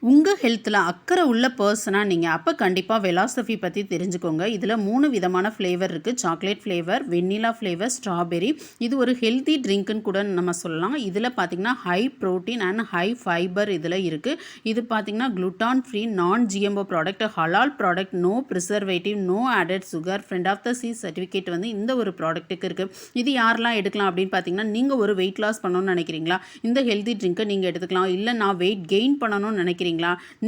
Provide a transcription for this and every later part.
உங்கள் ஹெல்த்தில் அக்கறை உள்ள பர்சனாக நீங்கள் அப்போ கண்டிப்பாக வெலாசஃபி பற்றி தெரிஞ்சுக்கோங்க. இதில் 3 விதமான ஃப்ளேவர் இருக்குது. Chocolate flavour, vanilla flavour, strawberry. இது ஒரு ஹெல்த்தி ட்ரிங்க்குன்னு கூட நம்ம சொல்லலாம். இதில் பார்த்திங்கன்னா high protein and high fibre இதில் இருக்குது. இது பார்த்திங்கன்னா gluten free, non GMO product, ஹலால் product, no preservative, no added sugar, friend of the sea certificate வந்து இந்த ஒரு ப்ராடக்ட்டுக்கு இருக்குது. இது யாரெல்லாம் எடுக்கலாம் அப்படின்னு பார்த்தீங்கன்னா, நீங்கள் ஒரு வெயிட் லாஸ் பண்ணணும்னு நினைக்கிறீங்களா, இந்த ஹெல்த்தி ட்ரிங்க்கை நீங்கள் எடுத்துக்கலாம். இல்லை நான் வெயிட் கெயின் பண்ணணும்னு நினைக்கிறீங்களா,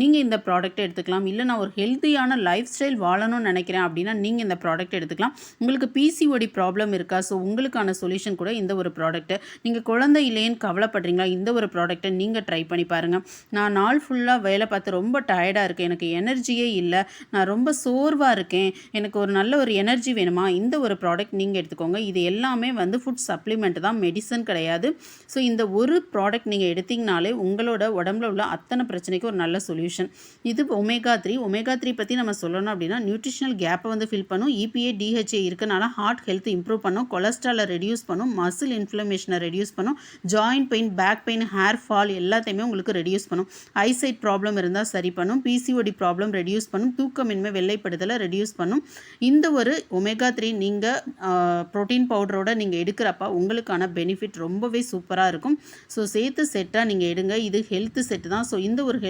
நீங்கள் இந்த ப்ராடக்ட் எடுத்துக்கலாம். இல்லை நான் ஒரு ஹெல்த்தியான லைஃப் ஸ்டைல் வாழணும்னு நினைக்கிறேன் அப்படின்னா நீங்கள் இந்த ப்ராடக்ட் எடுத்துக்கலாம். உங்களுக்கு பிசிஓடி ப்ராப்ளம் இருக்கா, ஸோ உங்களுக்கான சொல்யூஷன் கூட இந்த ஒரு ப்ராடக்ட்டு. நீங்கள் குழந்தை இல்லைன்னு கவலைப்படுறீங்களா, இந்த ஒரு ப்ராடக்ட்டை நீங்கள் ட்ரை பண்ணி பாருங்கள். நான் நாள் ஃபுல்லாக வேலை பார்த்து ரொம்ப டயர்டாக இருக்கேன், எனக்கு எனர்ஜியே இல்லை, நான் ரொம்ப சோர்வாக இருக்கேன், எனக்கு ஒரு நல்ல ஒரு எனர்ஜி வேணுமா, இந்த ஒரு ப்ராடக்ட் நீங்கள் எடுத்துக்கோங்க. இது எல்லாமே வந்து ஃபுட் சப்ளிமெண்ட் தான், மெடிசன் கிடையாது. ஸோ இந்த ஒரு ப்ராடக்ட் நீங்கள் எடுத்திங்கனாலே உங்களோட உடம்புல உள்ள அத்தனை பிரச்சனைக்கு ஒரு நல்ல சொல்யூஷன். இது ஒமேகா 3 பற்றி நம்ம சொல்லணும் அப்படின்னா நியூட்ரிஷனல் கேப்பை வந்து ஃபில் பண்ணும். இபிஏ டிஹெச்ஏ இருக்கனால ஹார்ட் ஹெல்த் இம்ப்ரூவ் பண்ணும், கொலஸ்ட்ராலை ரெடியூஸ் பண்ணும், மசில் இன்ஃப்ளமேஷனை ரெடியூஸ் பண்ணும், joint pain, back pain, hair fall எல்லாத்தையுமே உங்களுக்கு ரெடியூஸ் பண்ணும். ஐசைட் ப்ராப்ளம் இருந்தால் சரி பண்ணும், பிசிஓடி ப்ராப்ளம் ரெடியூஸ் பண்ணும், தூக்கமின்மை, வெள்ளைப்படுதலை ரெடியூஸ் பண்ணும். இந்த ஒரு ஒமேகா 3 நீங்கள் ப்ரோட்டீன் பவுடரோட நீங்கள் எடுக்கிறப்ப உங்களுக்கான பெனிஃபிட் ரொம்பவே சூப்பராக இருக்கும். ஸோ சேர்த்து செட்டாக நீங்கள் எடுங்க. இது ஹெல்த் செட்டு தான். ஸோ இந்த ஒரு